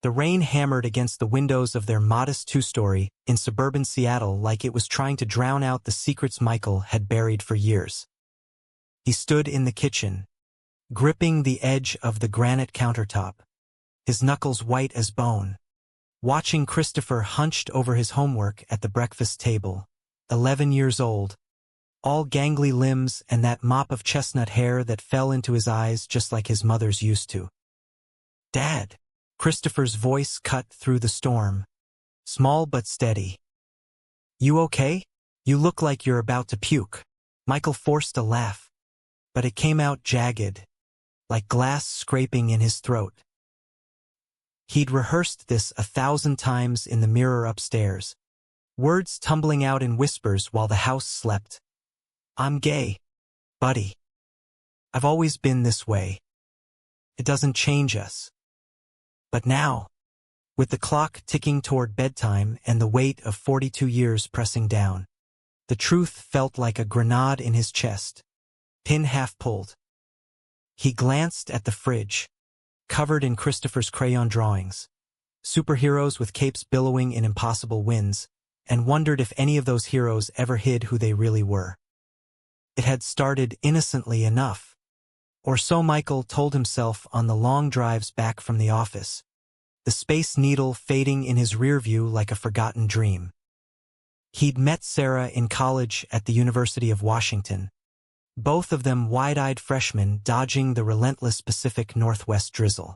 The rain hammered against the windows of their modest two-story in suburban Seattle like it was trying to drown out the secrets Michael had buried for years. He stood in the kitchen, gripping the edge of the granite countertop, his knuckles white as bone, watching Christopher hunched over his homework at the breakfast table, 11 years old, all gangly limbs and that mop of chestnut hair that fell into his eyes just like his mother's used to. "Dad." Christopher's voice cut through the storm, small but steady. "You okay? You look like you're about to puke." Michael forced a laugh, but it came out jagged, like glass scraping in his throat. He'd rehearsed this 1,000 times in the mirror upstairs, words tumbling out in whispers while the house slept. "I'm gay, buddy. I've always been this way. It doesn't change us." But now, with the clock ticking toward bedtime and the weight of 42 years pressing down, the truth felt like a grenade in his chest, pin half pulled. He glanced at the fridge, covered in Christopher's crayon drawings, superheroes with capes billowing in impossible winds, and wondered if any of those heroes ever hid who they really were. It had started innocently enough, or so Michael told himself on the long drives back from the office, the Space Needle fading in his rear view like a forgotten dream. He'd met Sarah in college at the University of Washington, both of them wide-eyed freshmen dodging the relentless Pacific Northwest drizzle.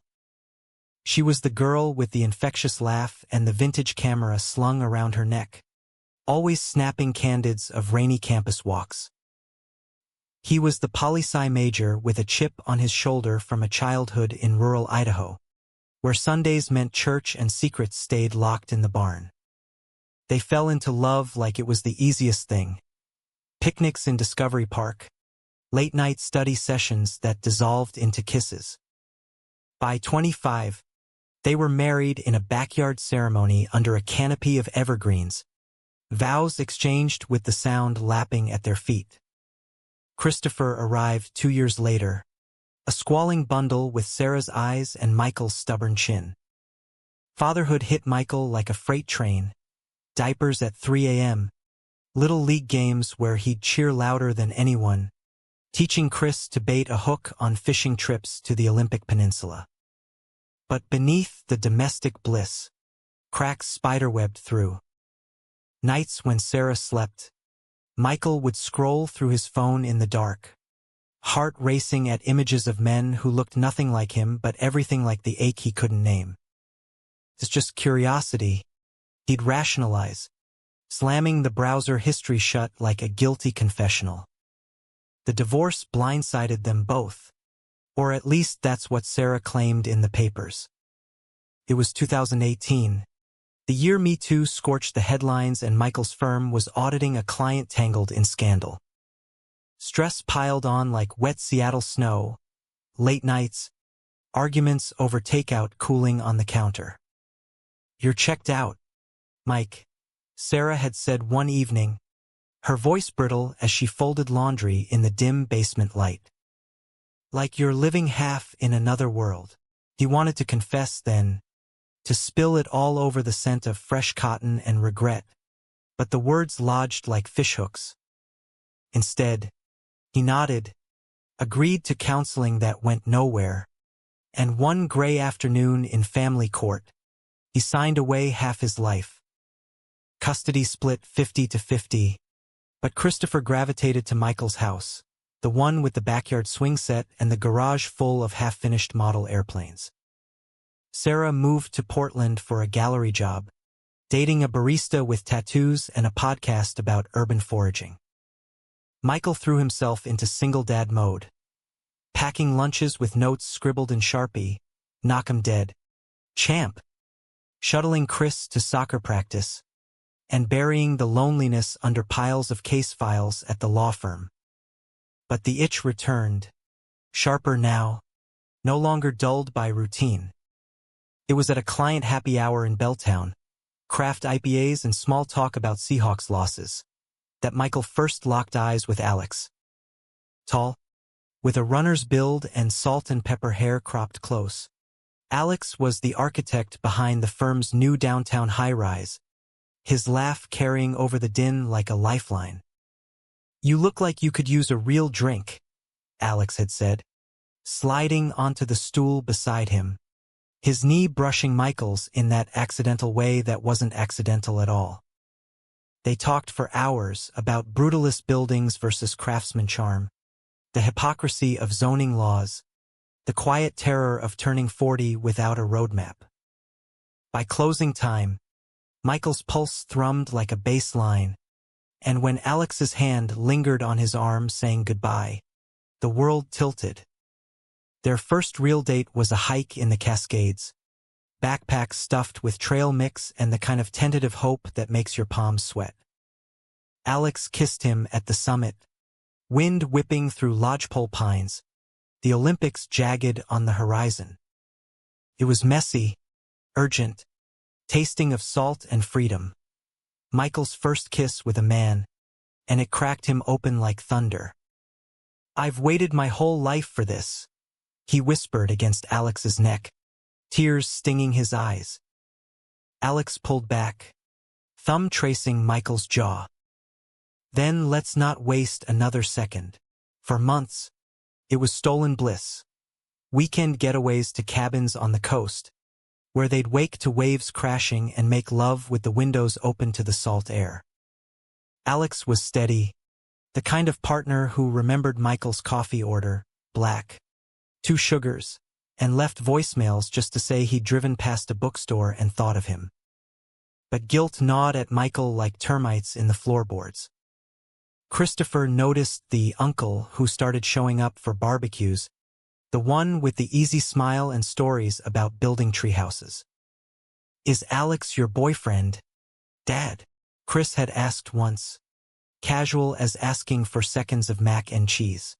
She was the girl with the infectious laugh and the vintage camera slung around her neck, always snapping candids of rainy campus walks. He was the poli-sci major with a chip on his shoulder from a childhood in rural Idaho, where Sundays meant church and secrets stayed locked in the barn. They fell into love like it was the easiest thing. Picnics in Discovery Park, late-night study sessions that dissolved into kisses. By 25, they were married in a backyard ceremony under a canopy of evergreens, vows exchanged with the sound lapping at their feet. Christopher arrived 2 years later, a squalling bundle with Sarah's eyes and Michael's stubborn chin. Fatherhood hit Michael like a freight train, diapers at 3 a.m., little league games where he'd cheer louder than anyone, teaching Chris to bait a hook on fishing trips to the Olympic Peninsula. But beneath the domestic bliss, cracks spiderwebbed through. Nights when Sarah slept, Michael would scroll through his phone in the dark, heart racing at images of men who looked nothing like him but everything like the ache he couldn't name. It's just curiosity, he'd rationalize, slamming the browser history shut like a guilty confessional. The divorce blindsided them both, or at least that's what Sarah claimed in the papers. It was 2018. The year Me Too scorched the headlines and Michael's firm was auditing a client tangled in scandal. Stress piled on like wet Seattle snow, late nights, arguments over takeout cooling on the counter. "You're checked out, Mike," Sarah had said one evening, her voice brittle as she folded laundry in the dim basement light. "Like you're living half in another world." He wanted to confess then, to spill it all over the scent of fresh cotton and regret, but the words lodged like fishhooks. Instead, he nodded, agreed to counseling that went nowhere, and one gray afternoon in family court, he signed away half his life. Custody split 50-50, but Christopher gravitated to Michael's house, the one with the backyard swing set and the garage full of half-finished model airplanes. Sarah moved to Portland for a gallery job, dating a barista with tattoos and a podcast about urban foraging. Michael threw himself into single dad mode, packing lunches with notes scribbled in Sharpie, "Knock 'em dead," "Champ," shuttling Chris to soccer practice, and burying the loneliness under piles of case files at the law firm. But the itch returned, sharper now, no longer dulled by routine. It was at a client happy hour in Belltown, craft IPAs and small talk about Seahawks losses, that Michael first locked eyes with Alex. Tall, with a runner's build and salt and pepper hair cropped close, Alex was the architect behind the firm's new downtown high-rise, his laugh carrying over the din like a lifeline. "You look like you could use a real drink," Alex had said, sliding onto the stool beside him, his knee brushing Michael's in that accidental way that wasn't accidental at all. They talked for hours about brutalist buildings versus craftsman charm, the hypocrisy of zoning laws, the quiet terror of turning 40 without a roadmap. By closing time, Michael's pulse thrummed like a bass line, and when Alex's hand lingered on his arm saying goodbye, the world tilted. Their first real date was a hike in the Cascades, backpacks stuffed with trail mix and the kind of tentative hope that makes your palms sweat. Alex kissed him at the summit, wind whipping through lodgepole pines, the Olympics jagged on the horizon. It was messy, urgent, tasting of salt and freedom. Michael's first kiss with a man, and it cracked him open like thunder. "I've waited my whole life for this," he whispered against Alex's neck, tears stinging his eyes. Alex pulled back, thumb tracing Michael's jaw. "Then let's not waste another second." For months, it was stolen bliss. Weekend getaways to cabins on the coast, where they'd wake to waves crashing and make love with the windows open to the salt air. Alex was steady, the kind of partner who remembered Michael's coffee order, black, 2 sugars, and left voicemails just to say he'd driven past a bookstore and thought of him. But guilt gnawed at Michael like termites in the floorboards. Christopher noticed the uncle who started showing up for barbecues, the one with the easy smile and stories about building treehouses. "Is Alex your boyfriend, Dad?" Chris had asked once, casual as asking for seconds of mac and cheese.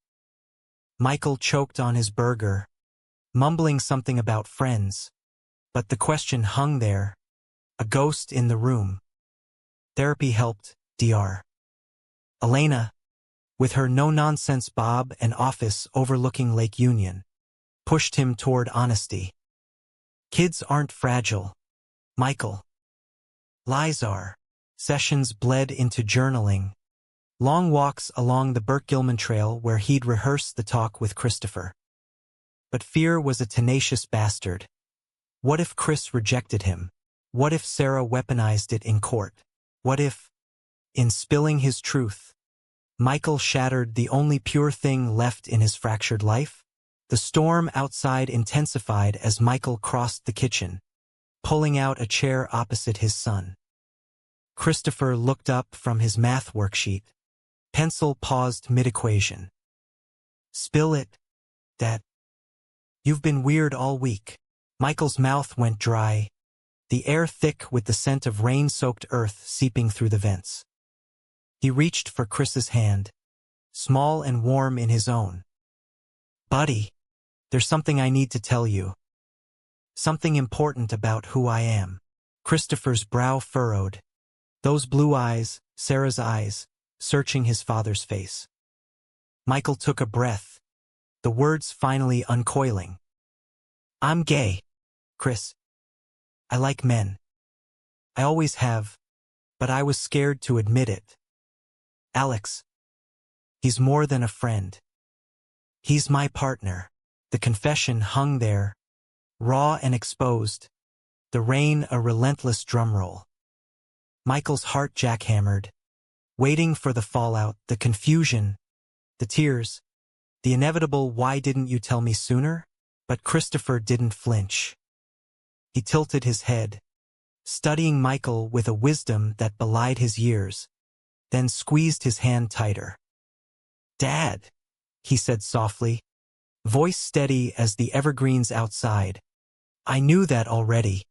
Michael choked on his burger, mumbling something about friends, but the question hung there, a ghost in the room. Therapy helped, Dr. Elena, with her no-nonsense bob and office overlooking Lake Union, pushed him toward honesty. "Kids aren't fragile, Michael. Lies are." Sessions bled into journaling, long walks along the Burke-Gilman Trail where he'd rehearse the talk with Christopher. But fear was a tenacious bastard. What if Chris rejected him? What if Sarah weaponized it in court? What if, in spilling his truth, Michael shattered the only pure thing left in his fractured life? The storm outside intensified as Michael crossed the kitchen, pulling out a chair opposite his son. Christopher looked up from his math worksheet, pencil paused mid-equation. "Spill it, Dad. You've been weird all week." Michael's mouth went dry, the air thick with the scent of rain-soaked earth seeping through the vents. He reached for Chris's hand, small and warm in his own. "Buddy, there's something I need to tell you. Something important about who I am." Christopher's brow furrowed, those blue eyes, Sarah's eyes, searching his father's face. Michael took a breath, the words finally uncoiling. "I'm gay, Chris. I like men. I always have, but I was scared to admit it. Alex, he's more than a friend. He's my partner." The confession hung there, raw and exposed, the rain a relentless drumroll. Michael's heart jackhammered, waiting for the fallout, the confusion, the tears, the inevitable "why didn't you tell me sooner?" But Christopher didn't flinch. He tilted his head, studying Michael with a wisdom that belied his years, then squeezed his hand tighter. "Dad," he said softly, voice steady as the evergreens outside, "I knew that already.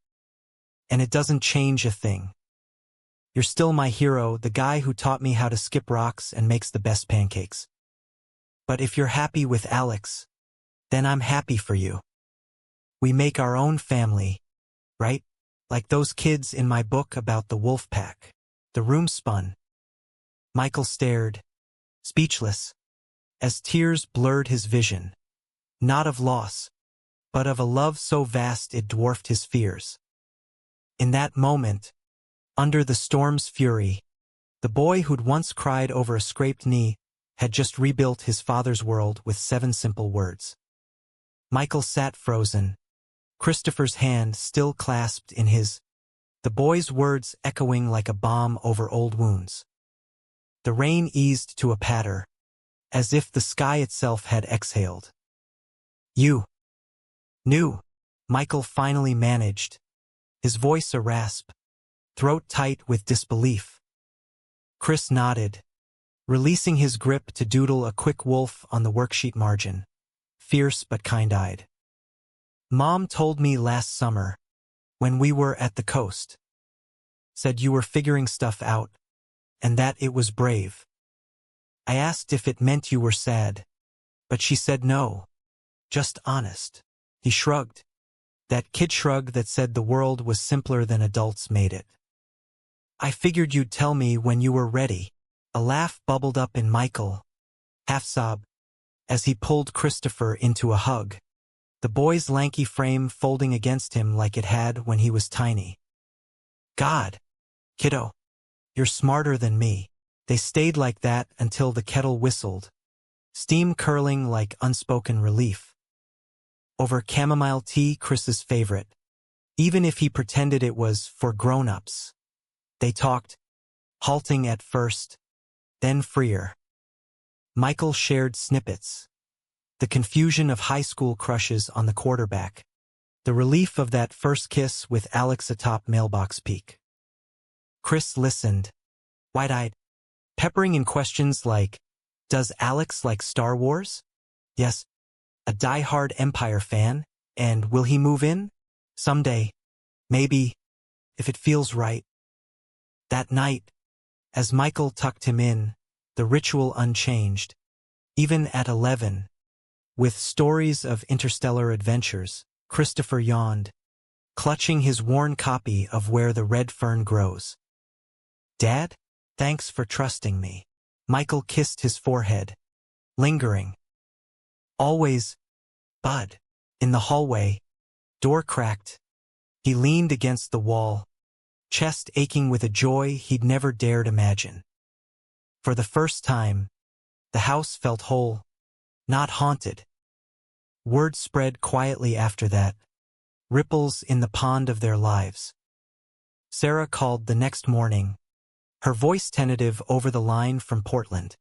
And it doesn't change a thing. You're still my hero, the guy who taught me how to skip rocks and makes the best pancakes. But if you're happy with Alex, then I'm happy for you. We make our own family, right? Like those kids in my book about the wolf pack." The room spun. Michael stared, speechless, as tears blurred his vision. Not of loss, but of a love so vast it dwarfed his fears. In that moment, under the storm's fury, the boy who'd once cried over a scraped knee had just rebuilt his father's world with 7 simple words. Michael sat frozen, Christopher's hand still clasped in his, the boy's words echoing like a bomb over old wounds. The rain eased to a patter, as if the sky itself had exhaled. "You knew," Michael finally managed, his voice a rasp, throat tight with disbelief. Chris nodded, releasing his grip to doodle a quick wolf on the worksheet margin, fierce but kind-eyed. "Mom told me last summer, when we were at the coast. Said you were figuring stuff out, and that it was brave. I asked if it meant you were sad, but she said no, just honest." He shrugged, that kid shrug that said the world was simpler than adults made it. "I figured you'd tell me when you were ready." A laugh bubbled up in Michael, half-sob, as he pulled Christopher into a hug, the boy's lanky frame folding against him like it had when he was tiny. "God, kiddo, you're smarter than me." They stayed like that until the kettle whistled, steam curling like unspoken relief. Over chamomile tea, Chris's favorite, even if he pretended it was for grown-ups. They talked, halting at first, then freer. Michael shared snippets. The confusion of high school crushes on the quarterback. The relief of that first kiss with Alex atop mailbox peak. Chris listened, wide-eyed, peppering in questions like, "Does Alex like Star Wars? Yes. A die-hard Empire fan? And will he move in? Someday. Maybe. If it feels right." That night, as Michael tucked him in, the ritual unchanged, even at 11. With stories of interstellar adventures, Christopher yawned, clutching his worn copy of Where the Red Fern Grows. "Dad, thanks for trusting me." Michael kissed his forehead, lingering. "Always, bud." In the hallway, door cracked. He leaned against the wall, chest aching with a joy he'd never dared imagine. For the first time, the house felt whole, not haunted. Word spread quietly after that, ripples in the pond of their lives. Sarah called the next morning, her voice tentative over the line from Portland.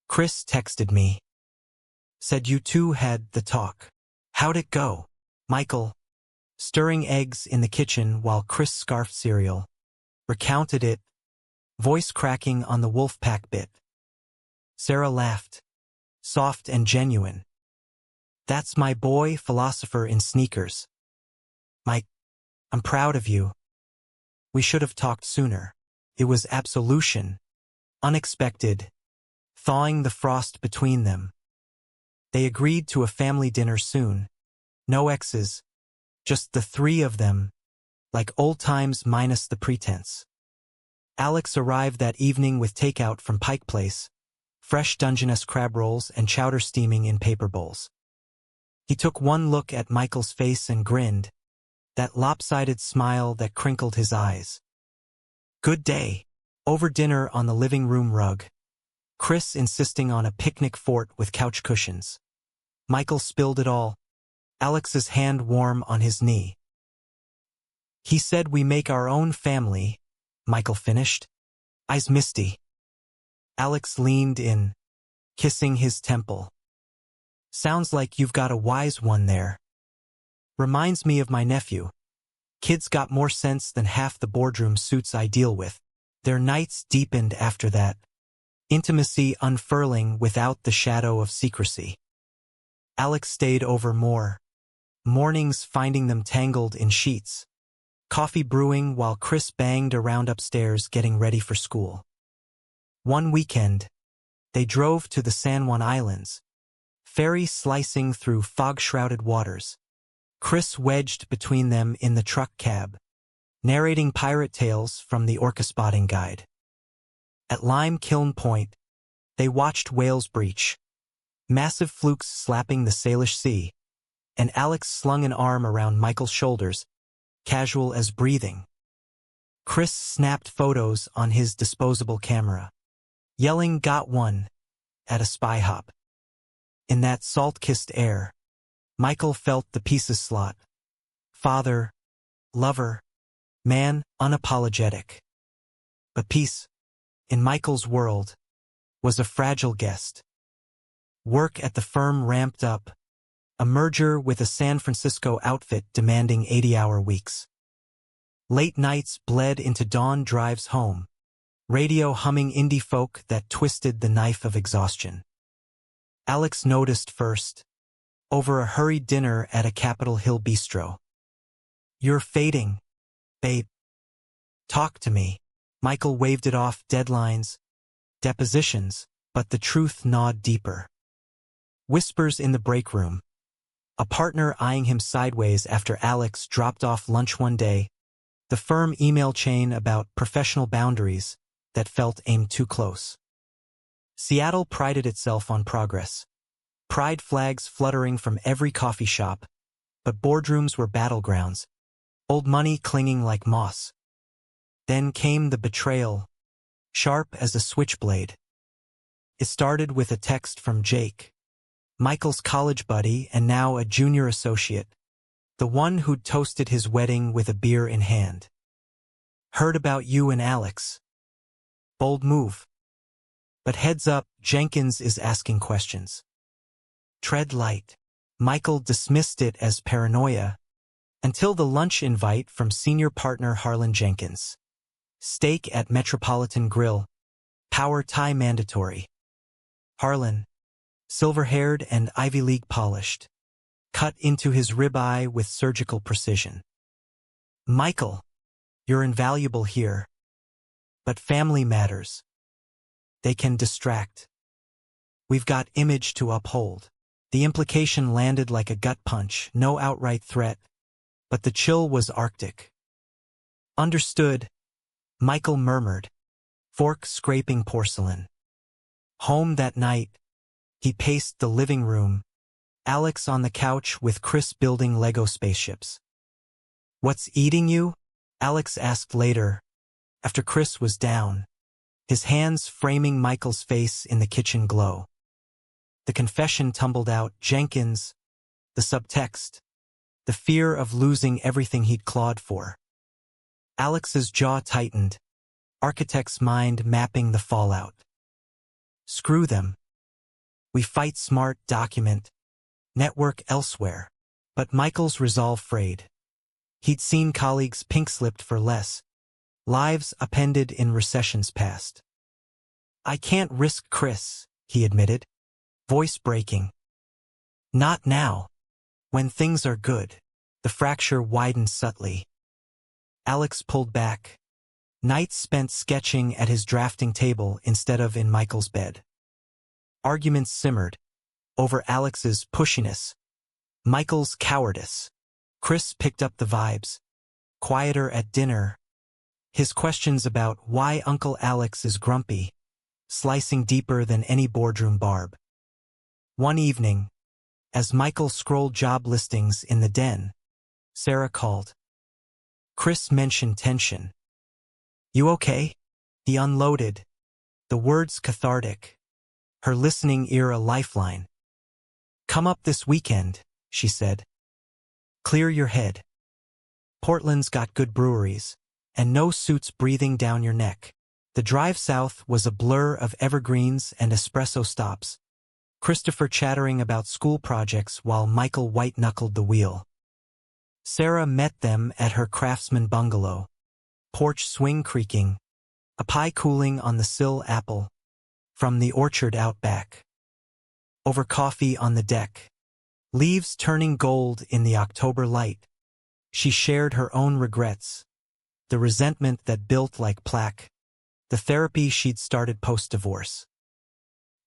"Chris texted me. Said you two had the talk. How'd it go?" Michael, stirring eggs in the kitchen while Chris scarfed cereal, recounted it, voice cracking on the Wolfpack bit. Sarah laughed, soft and genuine. "That's my boy, philosopher in sneakers. Mike, I'm proud of you. We should have talked sooner." It was absolution, unexpected, thawing the frost between them. They agreed to a family dinner soon. No exes, just the 3 of them, like old times minus the pretense. Alex arrived that evening with takeout from Pike Place, fresh Dungeness crab rolls and chowder steaming in paper bowls. He took one look at Michael's face and grinned, that lopsided smile that crinkled his eyes. Good day. Over dinner on the living room rug, Chris insisting on a picnic fort with couch cushions. Michael spilled it all, Alex's hand warm on his knee. "He said we make our own family," Michael finished, eyes misty. Alex leaned in, kissing his temple. "Sounds like you've got a wise one there. Reminds me of my nephew. Kids got more sense than half the boardroom suits I deal with." Their nights deepened after that, intimacy unfurling without the shadow of secrecy. Alex stayed over more, mornings finding them tangled in sheets, coffee brewing while Chris banged around upstairs getting ready for school. One weekend, they drove to the San Juan Islands, ferry slicing through fog-shrouded waters. Chris wedged between them in the truck cab, narrating pirate tales from the Orca spotting guide. At Lime Kiln Point, they watched whales breach, massive flukes slapping the Salish Sea, and Alex slung an arm around Michael's shoulders, casual as breathing. Chris snapped photos on his disposable camera, yelling "Got one" at a spy hop. In that salt-kissed air, Michael felt the pieces slot. Father, lover, man, unapologetic. But peace, in Michael's world, was a fragile guest. Work at the firm ramped up, a merger with a San Francisco outfit demanding 80-hour weeks. Late nights bled into dawn drives home, radio humming indie folk that twisted the knife of exhaustion. Alex noticed first, over a hurried dinner at a Capitol Hill bistro. "You're fading, babe. Talk to me." Michael waved it off: deadlines, depositions, but the truth gnawed deeper. Whispers in the break room. A partner eyeing him sideways after Alex dropped off lunch one day. The firm email chain about professional boundaries that felt aimed too close. Seattle prided itself on progress. Pride flags fluttering from every coffee shop, but boardrooms were battlegrounds, old money clinging like moss. Then came the betrayal, sharp as a switchblade. It started with a text from Jake, Michael's college buddy and now a junior associate, the one who'd toasted his wedding with a beer in hand. "Heard about you and Alex. Bold move. But heads up, Jenkins is asking questions. Tread light." Michael dismissed it as paranoia, until the lunch invite from senior partner Harlan Jenkins. Steak at Metropolitan Grill. Power tie mandatory. Harlan, silver-haired and Ivy League polished, cut into his ribeye with surgical precision. "Michael, you're invaluable here. But family matters. They can distract. We've got image to uphold." The implication landed like a gut punch, no outright threat, but the chill was arctic. "Understood," Michael murmured, fork scraping porcelain. Home that night, he paced the living room, Alex on the couch with Chris building Lego spaceships. "What's eating you?" Alex asked later, after Chris was down, his hands framing Michael's face in the kitchen glow. The confession tumbled out: Jenkins, the subtext, the fear of losing everything he'd clawed for. Alex's jaw tightened, architect's mind mapping the fallout. Screw them. We fight smart, document, network elsewhere. But Michael's resolve frayed. He'd seen colleagues pink-slipped for less, lives upended in recessions past. "I can't risk Chris," he admitted, voice breaking. "Not now. When things are good." The fracture widened subtly. Alex pulled back. Nights spent sketching at his drafting table instead of in Michael's bed. Arguments simmered over Alex's pushiness, Michael's cowardice. Chris picked up the vibes, quieter at dinner, his questions about why Uncle Alex is grumpy, slicing deeper than any boardroom barb. One evening, as Michael scrolled job listings in the den, Sarah called. Chris mentioned tension. "You okay?" He unloaded, the words cathartic, her listening ear a lifeline. "Come up this weekend," she said. "Clear your head. Portland's got good breweries, and no suits breathing down your neck." The drive south was a blur of evergreens and espresso stops, Christopher chattering about school projects while Michael white-knuckled the wheel. Sarah met them at her craftsman bungalow, porch swing creaking, a pie cooling on the sill apple, from the orchard out back. Over coffee on the deck, leaves turning gold in the October light, she shared her own regrets, the resentment that built like plaque, the therapy she'd started post-divorce.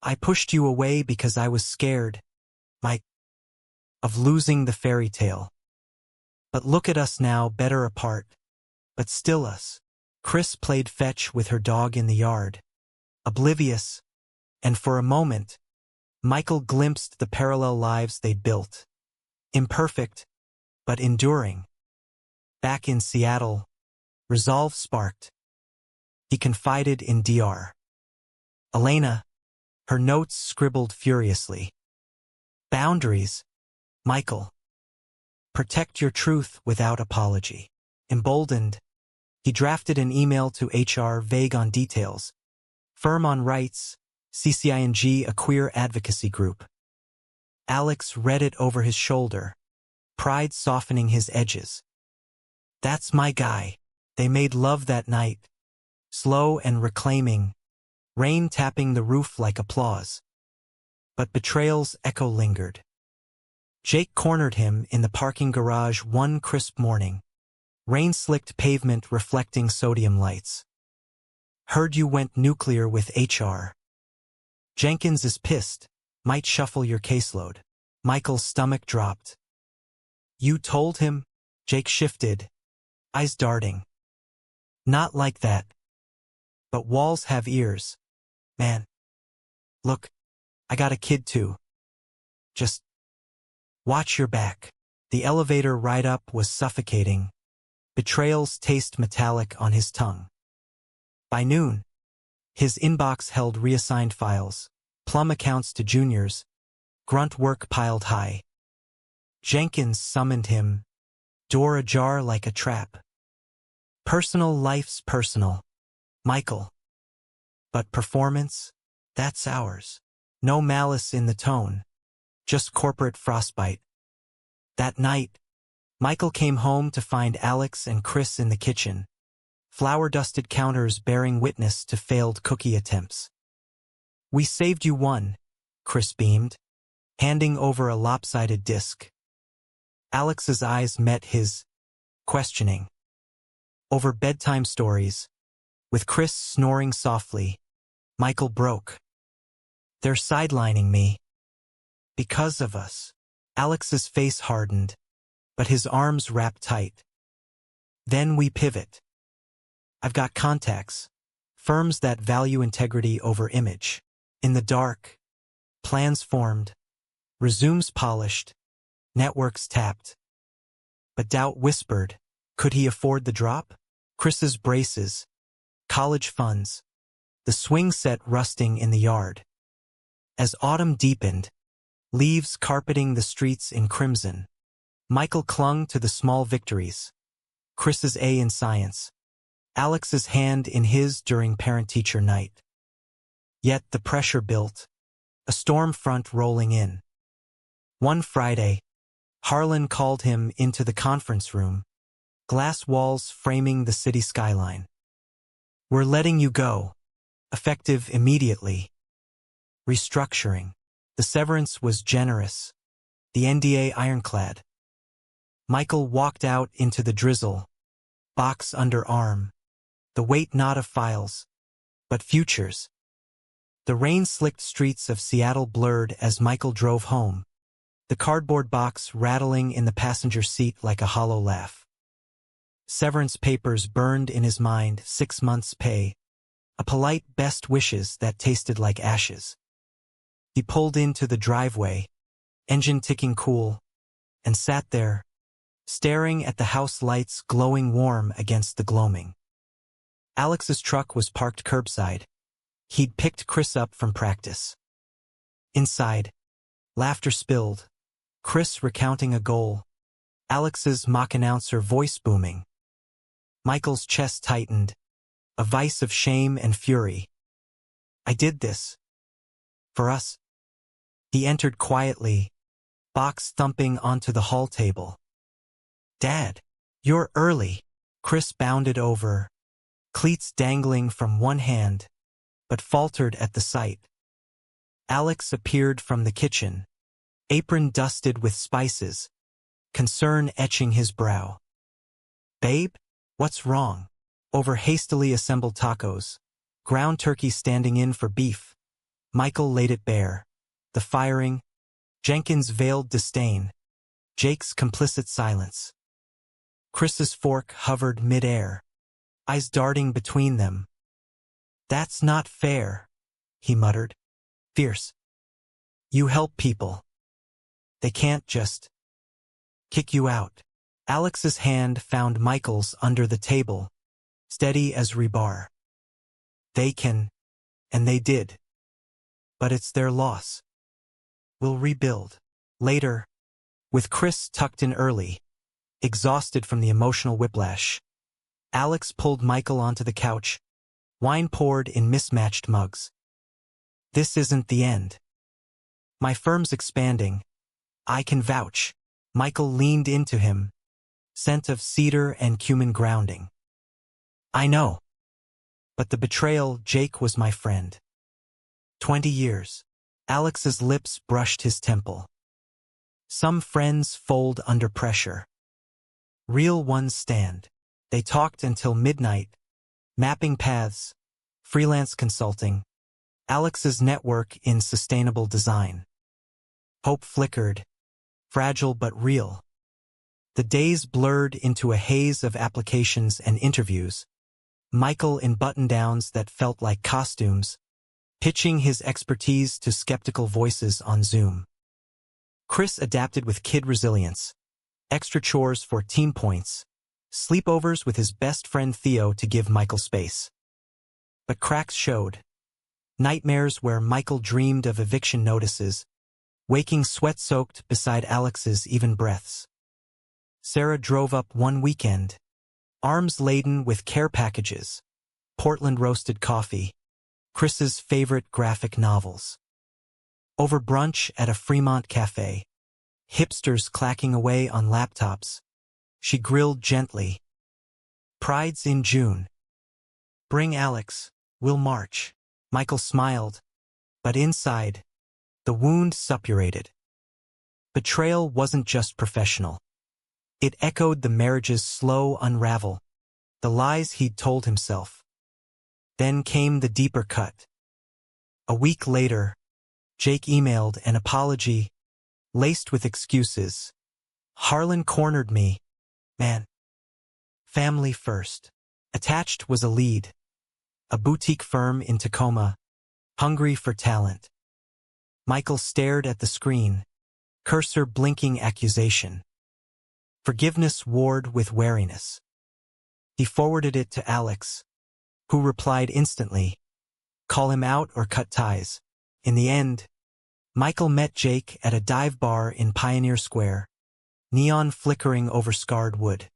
"I pushed you away because I was scared, Mike, of losing the fairy tale. But look at us now, better apart, but still us." Chris played fetch with her dog in the yard, oblivious, and for a moment, Michael glimpsed the parallel lives they'd built. Imperfect, but enduring. Back in Seattle, resolve sparked. He confided in Dr. Elena, her notes scribbled furiously. Boundaries, Michael. Protect your truth without apology. Emboldened, he drafted an email to HR vague on details. Firm on rights, CCING, a queer advocacy group. Alex read it over his shoulder, pride softening his edges. That's my guy. They made love that night, slow and reclaiming, rain tapping the roof like applause. But betrayal's echo lingered. Jake cornered him in the parking garage one crisp morning, rain-slicked pavement reflecting sodium lights. Heard you went nuclear with HR. Jenkins is pissed, might shuffle your caseload. Michael's stomach dropped. You told him? Jake shifted, eyes darting. Not like that. But walls have ears. Man. Look, I got a kid too. Just watch your back. The elevator ride-up was suffocating. Betrayal's taste metallic on his tongue. By noon, his inbox held reassigned files, plum accounts to juniors, grunt work piled high. Jenkins summoned him, door ajar like a trap. Personal life's personal, Michael. But performance, that's ours. No malice in the tone, just corporate frostbite. That night, Michael came home to find Alex and Chris in the kitchen, flour-dusted counters bearing witness to failed cookie attempts. We saved you one, Chris beamed, handing over a lopsided disc. Alex's eyes met his, questioning. Over bedtime stories, with Chris snoring softly, Michael broke. They're sidelining me. Because of us. Alex's face hardened, but his arms wrapped tight. Then we pivot. I've got contacts, firms that value integrity over image. In the dark, plans formed, resumes polished, networks tapped. But doubt whispered, could he afford the drop? Chris's braces, college funds, the swing set rusting in the yard. As autumn deepened, leaves carpeting the streets in crimson, Michael clung to the small victories. Chris's A in science, Alex's hand in his during parent-teacher night. Yet the pressure built, a storm front rolling in. One Friday, Harlan called him into the conference room, glass walls framing the city skyline. We're letting you go, effective immediately. Restructuring. The severance was generous, the NDA ironclad. Michael walked out into the drizzle, box under arm, the weight not of files, but futures. The rain-slicked streets of Seattle blurred as Michael drove home, the cardboard box rattling in the passenger seat like a hollow laugh. Severance papers burned in his mind, 6 months' pay, a polite best wishes that tasted like ashes. He pulled into the driveway, engine ticking cool, and sat there, staring at the house lights glowing warm against the gloaming. Alex's truck was parked curbside. He'd picked Chris up from practice. Inside, laughter spilled, Chris recounting a goal, Alex's mock announcer voice booming. Michael's chest tightened, a vice of shame and fury. I did this. For us. He entered quietly, box thumping onto the hall table. Dad, you're early. Chris bounded over, cleats dangling from one hand, but faltered at the sight. Alex appeared from the kitchen, apron dusted with spices, concern etching his brow. Babe, what's wrong? Over hastily assembled tacos, ground turkey standing in for beef. Michael laid it bare. The firing, Jenkins' veiled disdain, Jake's complicit silence. Chris's fork hovered mid-air, eyes darting between them. That's not fair, he muttered. Fierce. You help people. They can't just Kick you out. Alex's hand found Michael's under the table, steady as rebar. They can, and they did. But it's their loss. We'll rebuild. Later, with Chris tucked in early, exhausted from the emotional whiplash, Alex pulled Michael onto the couch, wine poured in mismatched mugs. This isn't the end. My firm's expanding. I can vouch. Michael leaned into him, scent of cedar and cumin grounding. I know. But the betrayal, Jake was my friend. 20 years. Alex's lips brushed his temple. Some friends fold under pressure. Real ones stand. They talked until midnight, mapping paths, freelance consulting, Alex's network in sustainable design. Hope flickered, fragile but real. The days blurred into a haze of applications and interviews, Michael in button-downs that felt like costumes, pitching his expertise to skeptical voices on Zoom. Chris adapted with kid resilience, extra chores for team points, sleepovers with his best friend Theo to give Michael space. But cracks showed. Nightmares where Michael dreamed of eviction notices, waking sweat-soaked beside Alex's even breaths. Sarah drove up one weekend, arms laden with care packages, Portland roasted coffee, Chris's favorite graphic novels. Over brunch at a Fremont cafe, hipsters clacking away on laptops, she grilled gently. Pride's in June. Bring Alex, we'll march. Michael smiled, but inside, the wound suppurated. Betrayal wasn't just professional. It echoed the marriage's slow unravel, the lies he'd told himself. Then came the deeper cut. A week later, Jake emailed an apology, laced with excuses. Harlan cornered me. Man. Family first. Attached was a lead. A boutique firm in Tacoma, hungry for talent. Michael stared at the screen, cursor blinking accusation. Forgiveness warred with wariness. He forwarded it to Alex, who replied instantly, call him out or cut ties. In the end, Michael met Jake at a dive bar in Pioneer Square, neon flickering over scarred wood.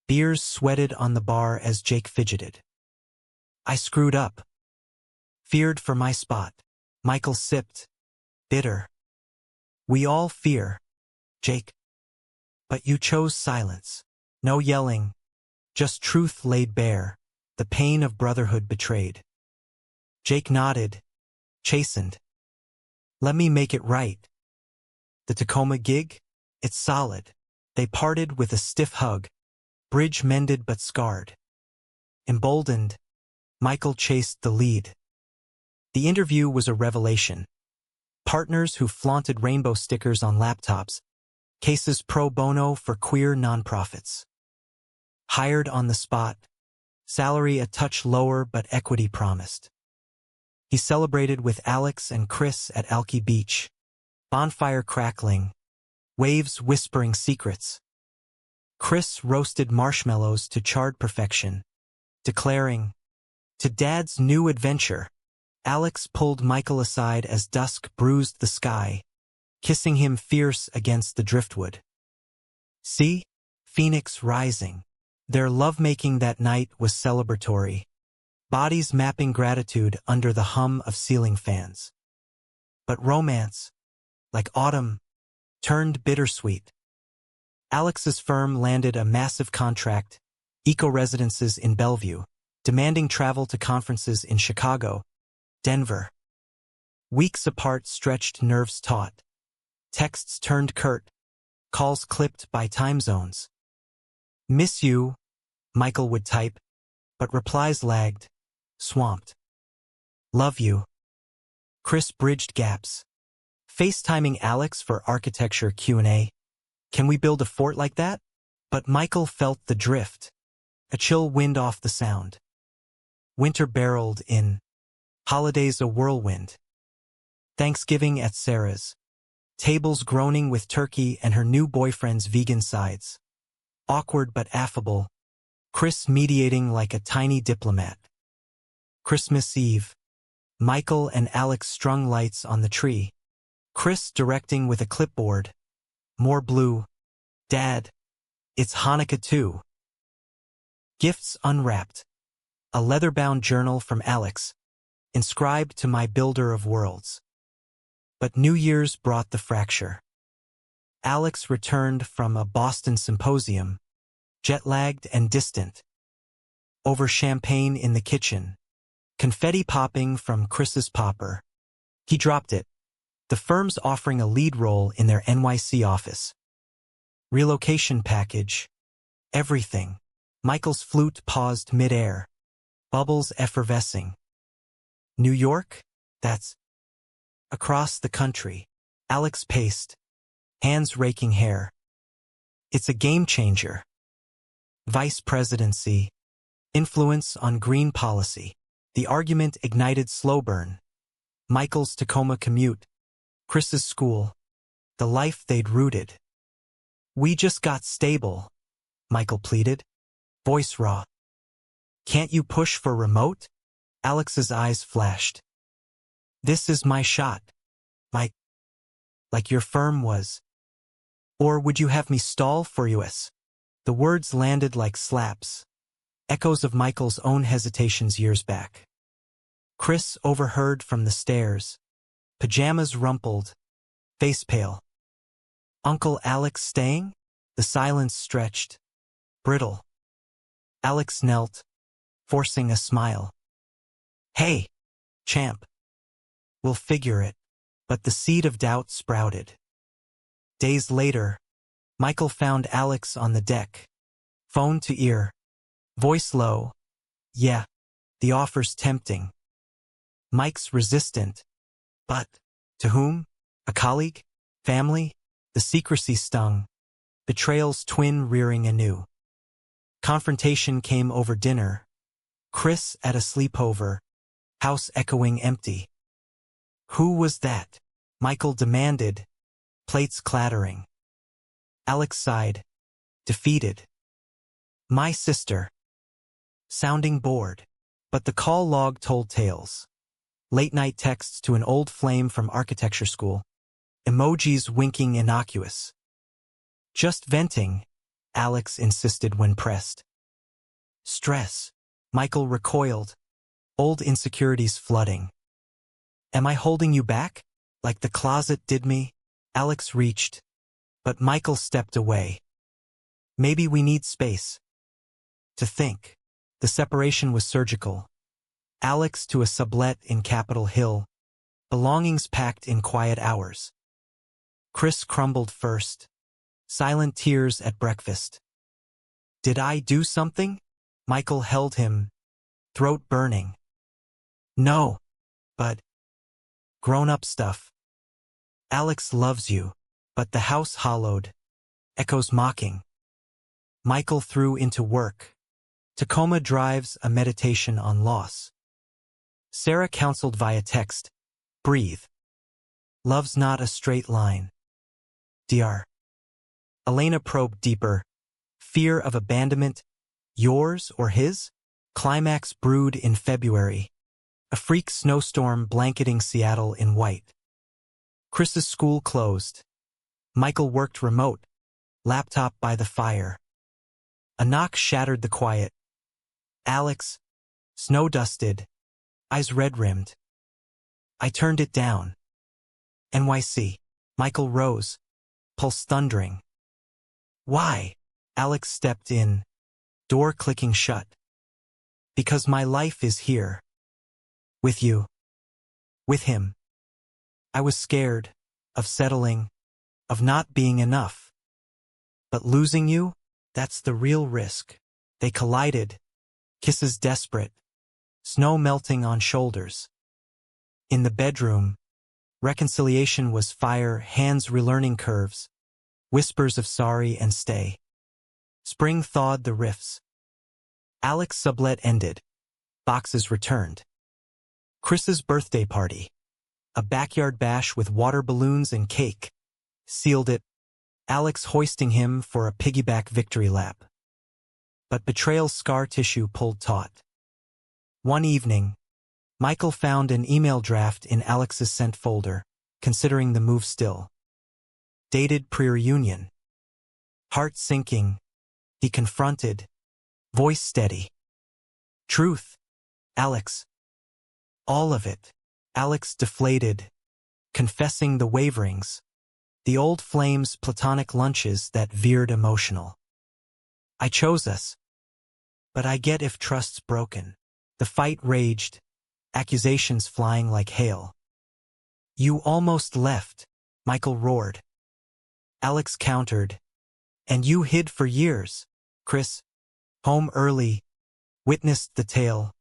Beers sweated on the bar as Jake fidgeted. I screwed up. Feared for my spot. Michael sipped, bitter. We all fear, Jake. But you chose silence. No yelling, just truth laid bare, the pain of brotherhood betrayed. Jake nodded, chastened. Let me make it right. The Tacoma gig? It's solid. They parted with a stiff hug, bridge mended but scarred. Emboldened, Michael chased the lead. The interview was a revelation. Partners who flaunted rainbow stickers on laptops, cases pro bono for queer nonprofits. Hired on the spot, salary a touch lower but equity promised. He celebrated with Alex and Chris at Alki Beach, bonfire crackling, waves whispering secrets. Chris roasted marshmallows to charred perfection, declaring, to Dad's new adventure. Alex pulled Michael aside as dusk bruised the sky, kissing him fierce against the driftwood. See? Phoenix rising. Their lovemaking that night was celebratory, bodies mapping gratitude under the hum of ceiling fans. But romance, like autumn, turned bittersweet. Alex's firm landed a massive contract, eco-residences in Bellevue, demanding travel to conferences in Chicago, Denver. Weeks apart stretched nerves taut. Texts turned curt, calls clipped by time zones. Miss you, Michael would type, but replies lagged, swamped. Love you. Chris bridged gaps. FaceTiming Alex for architecture Q&A. Can we build a fort like that? But Michael felt the drift. A chill wind off the sound. Winter barreled in. Holidays a whirlwind. Thanksgiving at Sarah's. Tables groaning with turkey and her new boyfriend's vegan sides. Awkward but affable. Chris mediating like a tiny diplomat. Christmas Eve. Michael and Alex strung lights on the tree. Chris directing with a clipboard. More blue. Dad. It's Hanukkah too. Gifts unwrapped. A leather-bound journal from Alex, inscribed to my builder of worlds. But New Year's brought the fracture. Alex returned from a Boston symposium, jet-lagged and distant. Over champagne in the kitchen, confetti popping from Chris's popper. He dropped it. The firm's offering a lead role in their NYC office. Relocation package. Everything. Michael's flute paused mid-air. Bubbles effervescing. New York? That's across the country. Alex paced, hands raking hair. It's a game changer. Vice presidency. Influence on green policy. The argument ignited slow burn. Michael's Tacoma commute. Chris's school. The life they'd rooted. We just got stable, Michael pleaded, voice raw. Can't you push for remote? Alex's eyes flashed. This is my shot. Like your firm was. Or would you have me stall for us? The words landed like slaps, echoes of Michael's own hesitations years back. Chris overheard from the stairs, pajamas rumpled, face pale. Uncle Alex staying? The silence stretched, brittle. Alex knelt, forcing a smile. Hey, champ. We'll figure it. But the seed of doubt sprouted. Days later, Michael found Alex on the deck, phone to ear, voice low. Yeah, the offer's tempting. Mike's resistant. But to whom? A colleague? Family? The secrecy stung. Betrayal's twin rearing anew. Confrontation came over dinner. Chris at a sleepover. House echoing empty. Who was that? Michael demanded, plates clattering. Alex sighed, defeated. My sister. Sounding bored. But the call log told tales. Late-night texts to an old flame from architecture school. Emojis winking innocuous. Just venting, Alex insisted when pressed. Stress. Michael recoiled, old insecurities flooding. Am I holding you back? Like the closet did me? Alex reached, but Michael stepped away. Maybe we need space. To think. The separation was surgical. Alex to a sublet in Capitol Hill. Belongings packed in quiet hours. Chris crumbled first. Silent tears at breakfast. Did I do something? Michael held him, throat burning. No, but grown-up stuff. Alex loves you, but the house hollowed, echoes mocking. Michael threw into work. Tacoma drives a meditation on loss. Sarah counseled via text. Breathe. Love's not a straight line. Dr. Elena probed deeper. Fear of abandonment, yours or his? Climax brewed in February. A freak snowstorm blanketing Seattle in white. Chris's school closed. Michael worked remote, laptop by the fire. A knock shattered the quiet. Alex, snow-dusted, eyes red-rimmed. I turned it down. NYC. Michael rose, pulse thundering. Why? Alex stepped in, door clicking shut. Because my life is here. With you. With him. I was scared, of settling, of not being enough. But losing you, that's the real risk. They collided, kisses desperate, snow melting on shoulders. In the bedroom, reconciliation was fire, hands relearning curves, whispers of sorry and stay. Spring thawed the rifts. Alex's sublet ended. Boxes returned. Chris's birthday party. A backyard bash with water balloons and cake. sealed it, Alex hoisting him for a piggyback victory lap. But betrayal's scar tissue pulled taut. One evening, Michael found an email draft in Alex's sent folder, considering the move still. Dated pre-reunion. Heart sinking, he confronted, voice steady. Truth, Alex. All of it. Alex deflated, confessing the waverings, the old flames' platonic lunches that veered emotional. I chose us. But I get if trust's broken. The fight raged, accusations flying like hail. You almost left, Michael roared. Alex countered. And you hid for years, Chris. Home early, witnessed the tale,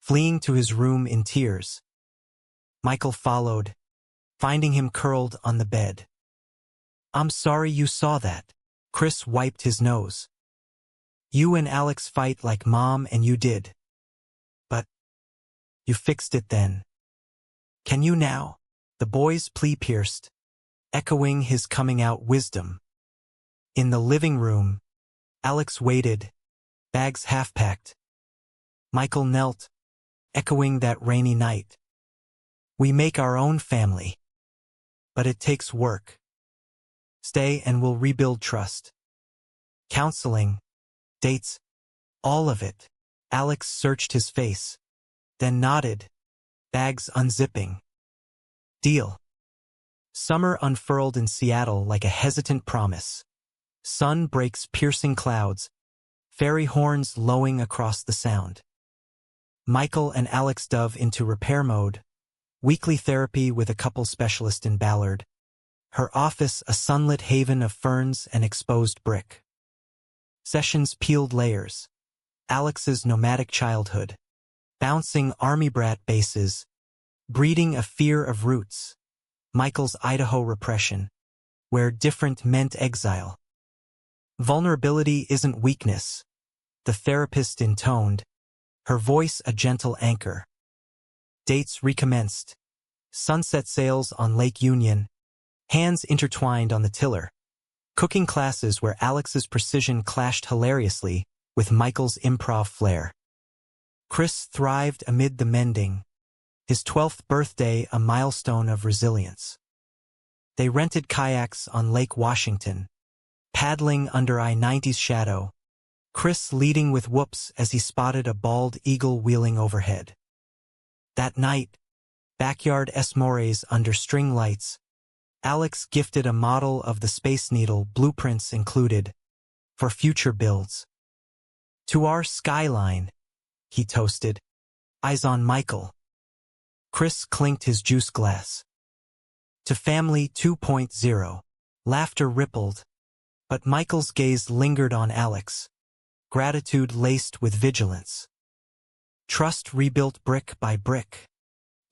fleeing to his room in tears. Michael followed, finding him curled on the bed. I'm sorry you saw that. Chris wiped his nose. You and Alex fight like mom and you did. But you fixed it then. Can you now? The boy's plea pierced, echoing his coming out wisdom. In the living room, Alex waited, bags half-packed. Michael knelt, echoing that rainy night. We make our own family. But it takes work. Stay and we'll rebuild trust. Counseling, dates, all of it. Alex searched his face, then nodded, bags unzipping. Deal. Summer unfurled in Seattle like a hesitant promise. Sun breaks piercing clouds, fairy horns lowing across the sound. Michael and Alex dove into repair mode, weekly therapy with a couple specialist in Ballard. Her office a sunlit haven of ferns and exposed brick. Sessions peeled layers. Alex's nomadic childhood. Bouncing army brat bases. Breeding a fear of roots. Michael's Idaho repression, where different meant exile. Vulnerability isn't weakness, the therapist intoned, her voice a gentle anchor. Dates recommenced. Sunset sails on Lake Union, hands intertwined on the tiller. Cooking classes where Alex's precision clashed hilariously with Michael's improv flair. Chris thrived amid the mending, his 12th birthday a milestone of resilience. They rented kayaks on Lake Washington, paddling under I-90's shadow, Chris leading with whoops as he spotted a bald eagle wheeling overhead. That night, backyard s'mores under string lights, Alex gifted a model of the Space Needle, blueprints included, for future builds. To our skyline, he toasted, eyes on Michael. Chris clinked his juice glass. To family 2.0, laughter rippled, but Michael's gaze lingered on Alex, gratitude laced with vigilance. Trust rebuilt brick by brick.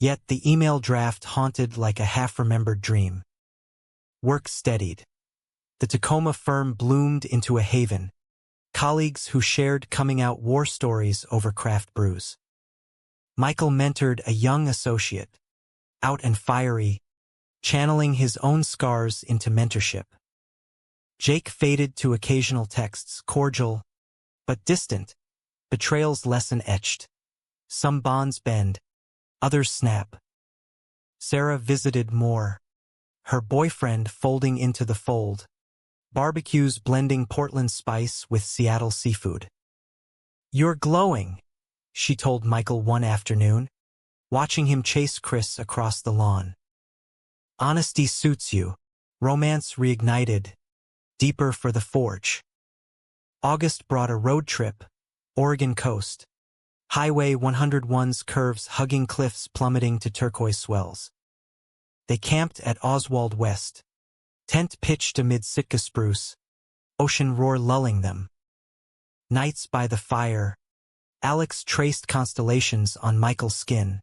Yet the email draft haunted like a half-remembered dream. Work steadied. The Tacoma firm bloomed into a haven. Colleagues who shared coming-out war stories over craft brews. Michael mentored a young associate, out and fiery, channeling his own scars into mentorship. Jake faded to occasional texts, cordial, but distant, betrayal's lesson etched. Some bonds bend, others snap. Sarah visited more, her boyfriend folding into the fold, barbecues blending Portland spice with Seattle seafood. You're glowing, she told Michael one afternoon, watching him chase Chris across the lawn. Honesty suits you, romance reignited, deeper for the forge. August brought a road trip, Oregon coast. Highway 101's curves hugging cliffs plummeting to turquoise swells. They camped at Oswald West. Tent pitched amid Sitka spruce, ocean roar lulling them. Nights by the fire, Alex traced constellations on Michael's skin.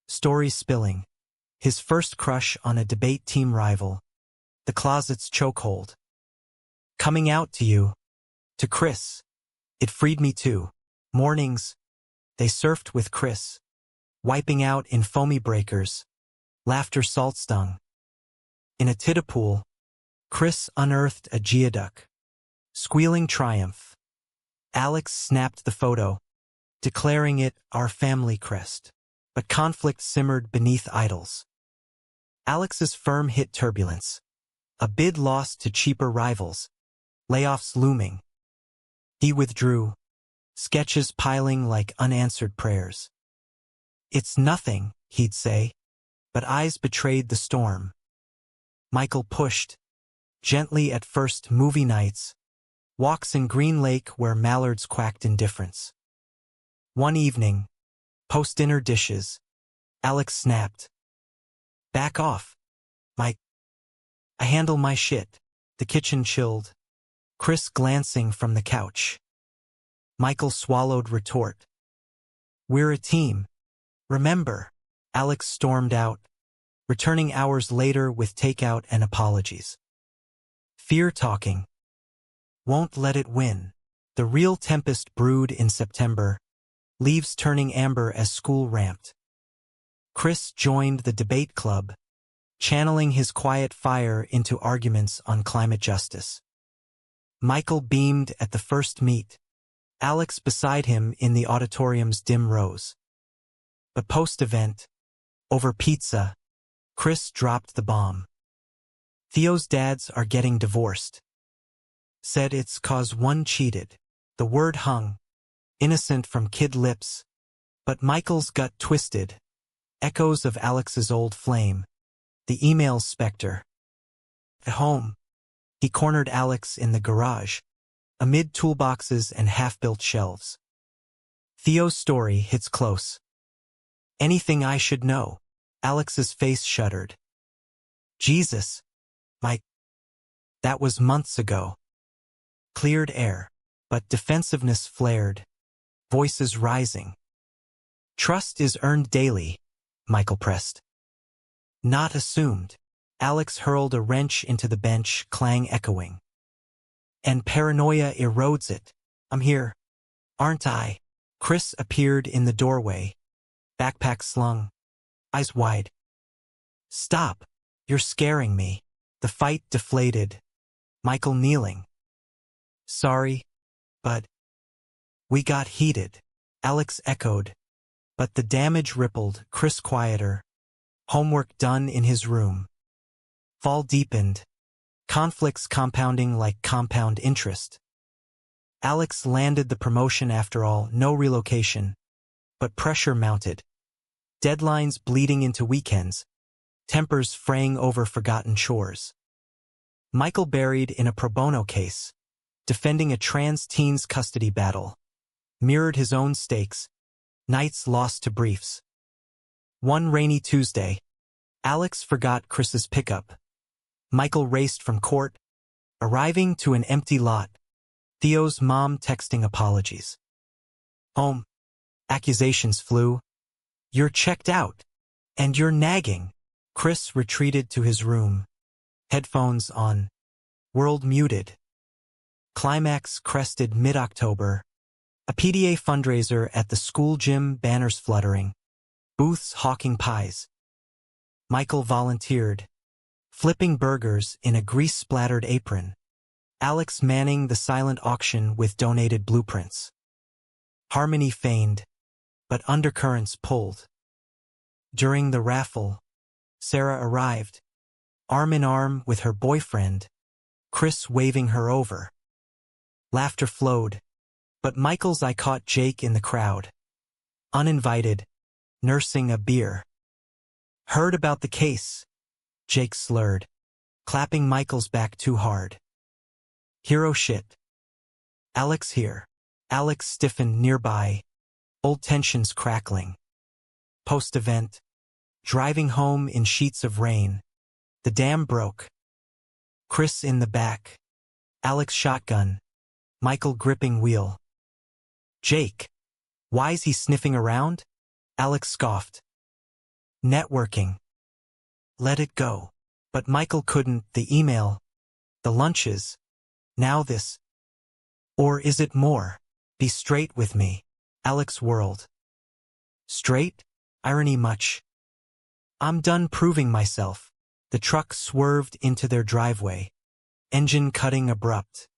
Stories spilling. His first crush on a debate team rival. The closet's chokehold. Coming out to you. To Chris. It freed me too. Mornings, they surfed with Chris. Wiping out in foamy breakers. Laughter salt stung. In a tidda pool, Chris unearthed a geoduck. Squealing triumph. Alex snapped the photo, declaring it our family crest. But conflict simmered beneath idols. Alex's firm hit turbulence. A bid lost to cheaper rivals. Layoffs looming. He withdrew, sketches piling like unanswered prayers. It's nothing, he'd say, but eyes betrayed the storm. Michael pushed, gently at first, movie nights, walks in Green Lake where mallards quacked indifference. One evening, post-dinner dishes, Alex snapped. Back off, Mike. I handle my shit. The kitchen chilled. Chris glancing from the couch. Michael swallowed retort. We're a team. Remember, Alex stormed out, returning hours later with takeout and apologies. Fear talking. Won't let it win. The real tempest brewed in September, leaves turning amber as school ramped. Chris joined the debate club, channeling his quiet fire into arguments on climate justice. Michael beamed at the first meet, Alex beside him in the auditorium's dim rows. But post-event, over pizza, Chris dropped the bomb. Theo's dads are getting divorced. Said it's 'cause one cheated. The word hung, innocent from kid lips, but Michael's gut twisted. Echoes of Alex's old flame. The email's specter. At home, he cornered Alex in the garage, amid toolboxes and half-built shelves. Theo's story hits close. Anything I should know? Alex's face shuddered. Jesus, Mike. That was months ago. Cleared air, but defensiveness flared, voices rising. Trust is earned daily, Michael pressed. Not assumed. Alex hurled a wrench into the bench, clang echoing. And paranoia erodes it. I'm here, aren't I? Chris appeared in the doorway, backpack slung, eyes wide. Stop, you're scaring me. The fight deflated. Michael kneeling. Sorry, but we got heated. Alex echoed, but the damage rippled. Chris quieter. Homework done in his room. Fall deepened. Conflicts compounding like compound interest. Alex landed the promotion after all, no relocation. But pressure mounted. Deadlines bleeding into weekends. Tempers fraying over forgotten chores. Michael buried in a pro bono case, defending a trans teen's custody battle. Mirrored his own stakes. Nights lost to briefs. One rainy Tuesday, Alex forgot Chris's pickup. Michael raced from court, arriving to an empty lot. Theo's mom texting apologies. Home. Accusations flew. You're checked out. And you're nagging. Chris retreated to his room. Headphones on. World muted. Climax crested mid-October. A PDA fundraiser at the school gym, banners fluttering. Booths hawking pies. Michael volunteered, flipping burgers in a grease-splattered apron. Alex manning the silent auction with donated blueprints. Harmony feigned, but undercurrents pulled. During the raffle, Sarah arrived, arm in arm with her boyfriend, Chris waving her over. Laughter flowed, but Michael's eye caught Jake in the crowd. Uninvited, nursing a beer. Heard about the case, Jake slurred, clapping Michael's back too hard. Hero shit. Alex here. Alex stiffened nearby, old tensions crackling. Post-event, driving home in sheets of rain. The dam broke. Chris in the back. Alex shotgun. Michael gripping wheel. Jake. Why's he sniffing around? Alex scoffed. Networking. Let it go. But Michael couldn't. The email. The lunches. Now this. Or is it more? Be straight with me. Alex whirled. Straight? Irony much. I'm done proving myself. The truck swerved into their driveway. Engine cutting abrupt.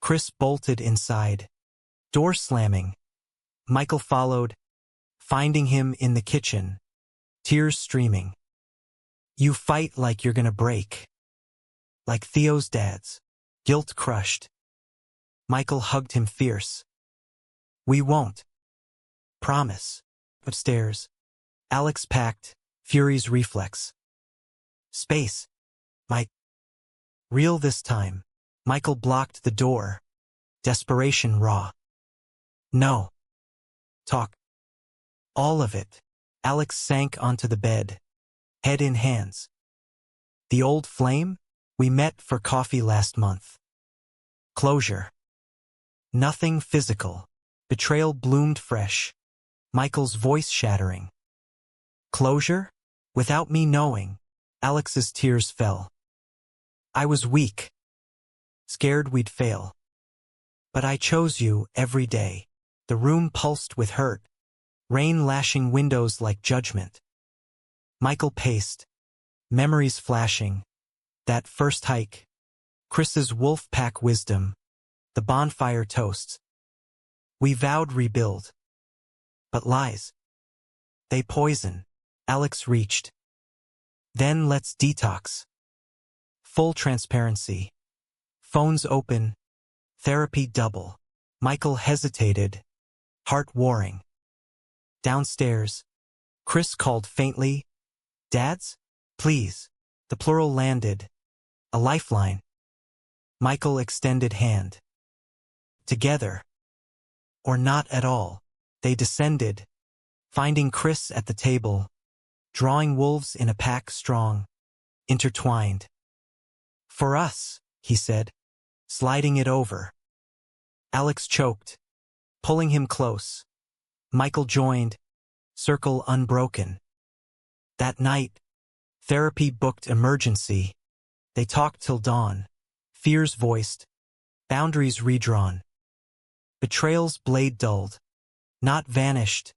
Chris bolted inside. Door slamming. Michael followed, finding him in the kitchen, tears streaming. You fight like you're gonna break. Like Theo's dad's. Guilt crushed. Michael hugged him fierce. We won't. Promise. Upstairs. Alex packed, Fury's reflex. Space. Mike. Real this time. Michael blocked the door. Desperation raw. No. Talk. All of it. Alex sank onto the bed, head in hands. The old flame? We met for coffee last month. Closure. Nothing physical. Betrayal bloomed fresh. Michael's voice shattering. Closure? Without me knowing. Alex's tears fell. I was weak. Scared we'd fail. But I chose you every day. The room pulsed with hurt. Rain lashing windows like judgment. Michael paced. Memories flashing. That first hike. Chris's wolf pack wisdom. The bonfire toasts. We vowed rebuild. But lies. They poison. Alex reached. Then let's detox. Full transparency. Phones open. Therapy double. Michael hesitated. Heart warring. Downstairs. Chris called faintly. Dads? Please. The plural landed. A lifeline. Michael extended hand. Together. Or not at all. They descended, finding Chris at the table, drawing wolves in a pack strong, intertwined. For us, he said, sliding it over. Alex choked, pulling him close. Michael joined, circle unbroken. That night, therapy booked emergency. They talked till dawn, fears voiced, boundaries redrawn. Betrayal's blade dulled, not vanished,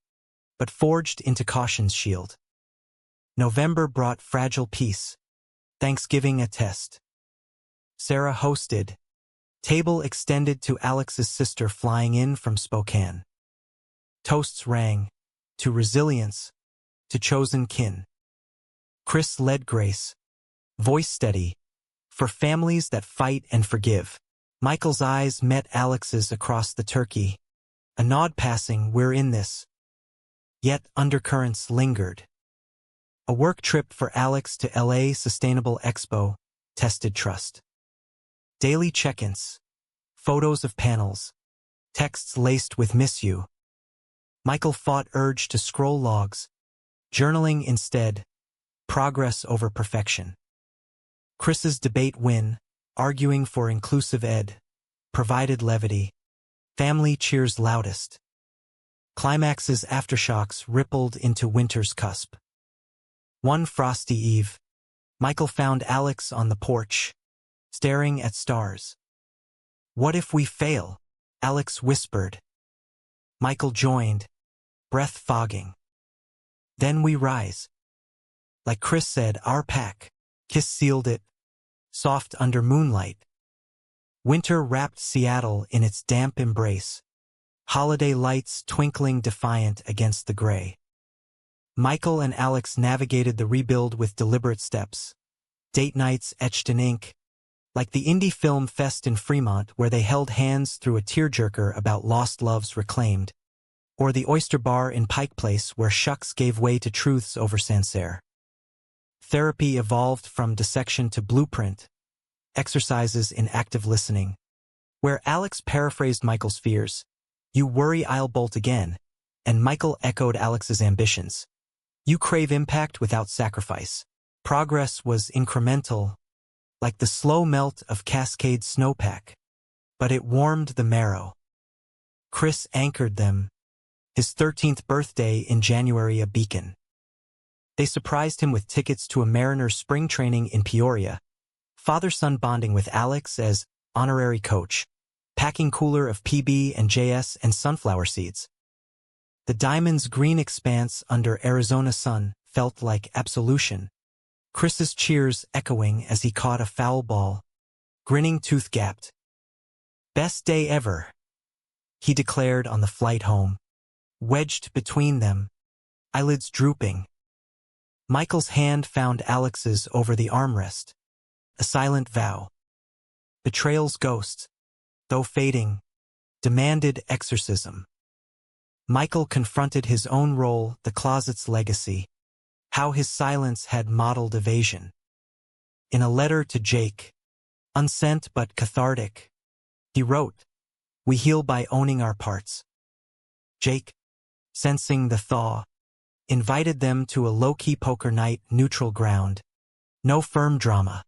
but forged into caution's shield. November brought fragile peace, Thanksgiving a test. Sarah hosted, table extended to Alex's sister flying in from Spokane. Toasts rang, to resilience, to chosen kin. Chris led grace, voice steady, for families that fight and forgive. Michael's eyes met Alex's across the turkey. A nod passing, we're in this. Yet undercurrents lingered. A work trip for Alex to LA Sustainable Expo tested trust. Daily check-ins, photos of panels, texts laced with miss you. Michael fought urge to scroll logs, journaling instead, progress over perfection. Chris's debate win, arguing for inclusive ed, provided levity. Family cheers loudest. Climax's aftershocks rippled into winter's cusp. One frosty eve, Michael found Alex on the porch, staring at stars. What if we fail? Alex whispered. Michael joined, breath fogging. Then we rise. Like Chris said, our pack. Kiss sealed it, soft under moonlight. Winter wrapped Seattle in its damp embrace. Holiday lights twinkling defiant against the gray. Michael and Alex navigated the rebuild with deliberate steps. Date nights etched in ink, like the indie film fest in Fremont where they held hands through a tearjerker about lost loves reclaimed, or the Oyster Bar in Pike Place where shucks gave way to truths over Sancerre. Therapy evolved from dissection to blueprint, exercises in active listening, where Alex paraphrased Michael's fears. You worry I'll bolt again, and Michael echoed Alex's ambitions. You crave impact without sacrifice. Progress was incremental, like the slow melt of Cascade snowpack, but it warmed the marrow. Chris anchored them, his 13th birthday in January a beacon. They surprised him with tickets to a Mariners spring training in Peoria, father-son bonding with Alex as honorary coach, packing cooler of PB and JS and sunflower seeds. The Diamond's green expanse under Arizona sun felt like absolution, Chris's cheers echoing as he caught a foul ball, grinning tooth-gapped. Best day ever, he declared on the flight home. Wedged between them, eyelids drooping, Michael's hand found Alex's over the armrest. A silent vow. Betrayal's ghost, though fading, demanded exorcism. Michael confronted his own role, the closet's legacy, how his silence had modeled evasion. In a letter to Jake, unsent but cathartic, he wrote, "We heal by owning our parts." Jake, sensing the thaw, invited them to a low-key poker night, neutral ground. No firm drama.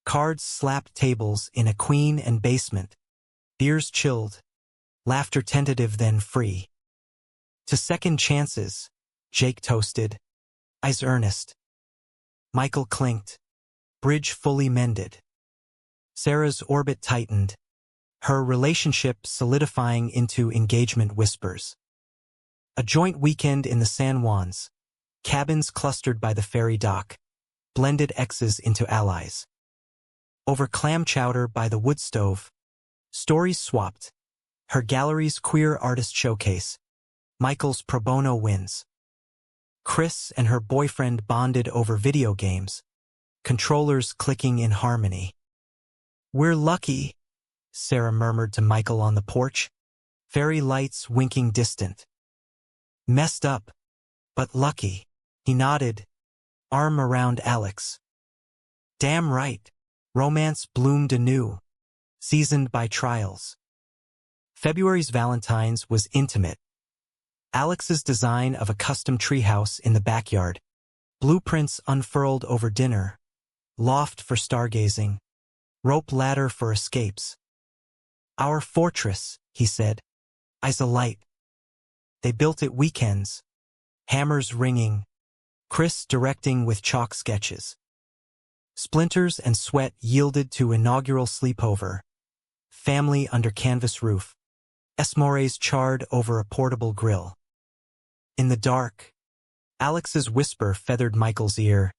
Cards slapped tables in a queen and basement. Beers chilled. Laughter tentative then free. To second chances, Jake toasted. Eyes earnest. Michael clinked. Bridge fully mended. Sarah's orbit tightened. Her relationship solidifying into engagement whispers. A joint weekend in the San Juans. Cabins clustered by the ferry dock. Blended exes into allies. Over clam chowder by the wood stove. Stories swapped. Her gallery's queer artist showcase. Michael's pro bono wins. Chris and her boyfriend bonded over video games. Controllers clicking in harmony. "We're lucky," Sarah murmured to Michael on the porch. Fairy lights winking distant. "Messed up, but lucky," he nodded, arm around Alex. "Damn right." Romance bloomed anew, seasoned by trials. February's Valentine's was intimate. Alex's design of a custom treehouse in the backyard. Blueprints unfurled over dinner. Loft for stargazing. Rope ladder for escapes. "Our fortress," he said. Eyes alight. They built it weekends. Hammers ringing. Chris directing with chalk sketches. Splinters and sweat yielded to inaugural sleepover. Family under canvas roof. Esmores charred over a portable grill. In the dark, Alex's whisper feathered Michael's ear.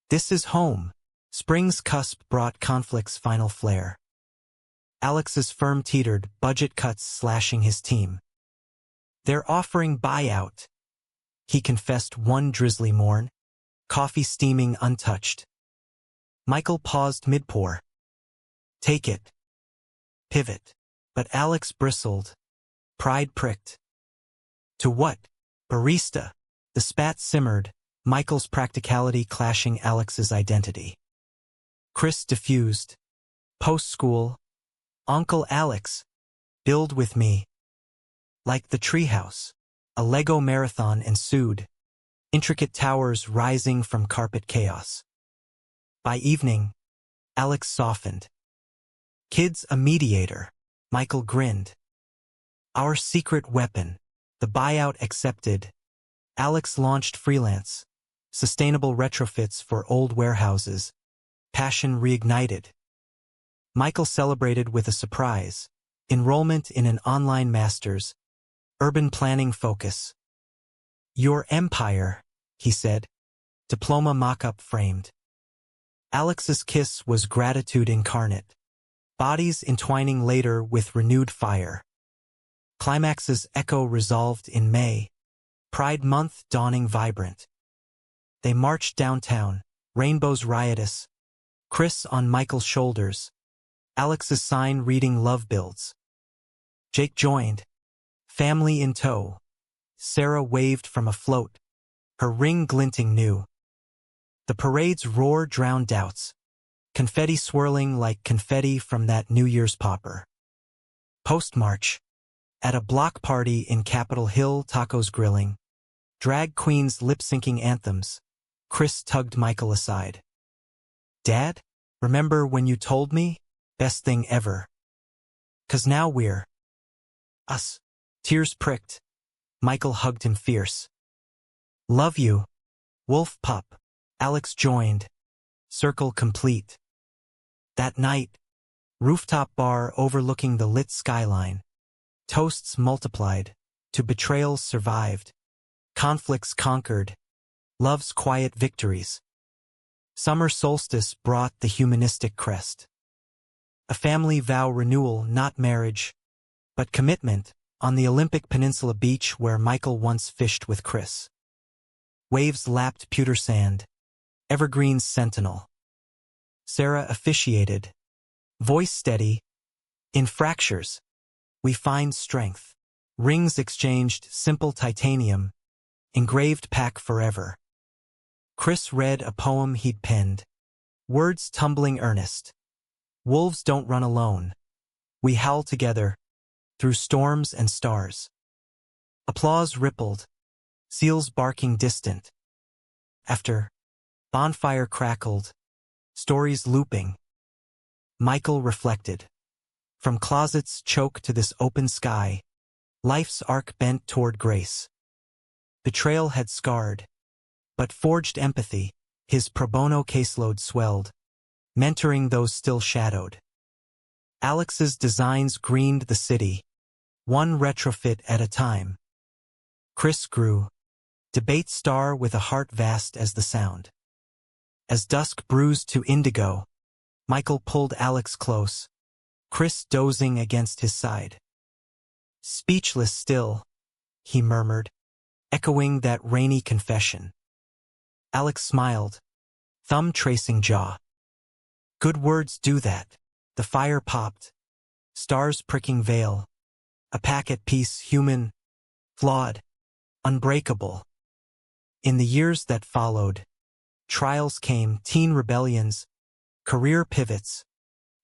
"This is home." Spring's cusp brought conflict's final flare. Alex's firm teetered, budget cuts slashing his team. "They're offering buyout," he confessed one drizzly morn. Coffee steaming untouched. Michael paused mid-pour. "Take it." Pivot. But Alex bristled. Pride pricked. "To what?" "Barista." The spat simmered, Michael's practicality clashing Alex's identity. Chris diffused. "Post-school. Uncle Alex. Build with me." Like the treehouse, a Lego marathon ensued. Intricate towers rising from carpet chaos. By evening, Alex softened. "Kid's a mediator." Michael grinned. "Our secret weapon." The buyout accepted. Alex launched freelance. Sustainable retrofits for old warehouses. Passion reignited. Michael celebrated with a surprise. Enrollment in an online master's. Urban planning focus. "Your empire," he said. Diploma mock-up framed. Alex's kiss was gratitude incarnate. Bodies entwining later with renewed fire. Climax's echo resolved in May. Pride Month dawning vibrant. They marched downtown, rainbows riotous. Chris on Michael's shoulders. Alex's sign reading love builds. Jake joined. Family in tow. Sarah waved from a float. Her ring glinting new. The parade's roar drowned doubts. Confetti swirling like confetti from that New Year's popper. Post-march. At a block party in Capitol Hill, tacos grilling. Drag queens lip-syncing anthems. Chris tugged Michael aside. "Dad, remember when you told me? Best thing ever. 'Cause now we're us." Tears pricked. Michael hugged him fierce. "Love you." Wolf pup. Alex joined. Circle complete. That night, rooftop bar overlooking the lit skyline. Toasts multiplied. To betrayals survived. Conflicts conquered. Love's quiet victories. Summer solstice brought the humanistic crest. A family vow renewal, not marriage, but commitment, on the Olympic Peninsula beach where Michael once fished with Chris. Waves lapped pewter sand, evergreens sentinel. Sarah officiated, voice steady. In fractures, we find strength. Rings exchanged, simple titanium, engraved pack forever. Chris read a poem he'd penned, words tumbling earnest. Wolves don't run alone. We howl together, through storms and stars. Applause rippled, seals barking distant. After, bonfire crackled, stories looping. Michael reflected. From closets choke to this open sky, life's arc bent toward grace. Betrayal had scarred, but forged empathy. His pro bono caseload swelled, mentoring those still shadowed. Alex's designs greened the city, one retrofit at a time. Chris grew, debate star with a heart vast as the sound. As dusk bruised to indigo, Michael pulled Alex close, Chris dozing against his side. Speechless still, he murmured, echoing that rainy confession. Alex smiled, thumb tracing jaw. Good words do that. The fire popped, stars pricking veil. A pack at peace, human, flawed, unbreakable. In the years that followed, trials came, teen rebellions, career pivots,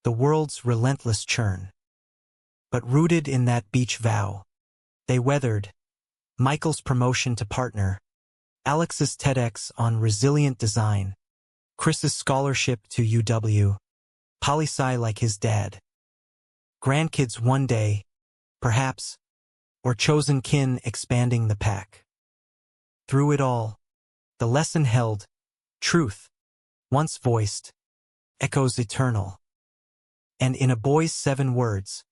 the world's relentless churn. But rooted in that beach vow, they weathered Michael's promotion to partner, Alex's TEDx on resilient design, Chris's scholarship to UW, poli-sci like his dad. Grandkids one day, perhaps, or chosen kin expanding the pack. Through it all, the lesson held, truth, once voiced, echoes eternal. And in a boy's 7 words,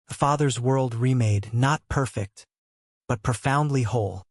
a father's world remade, not perfect, but profoundly whole.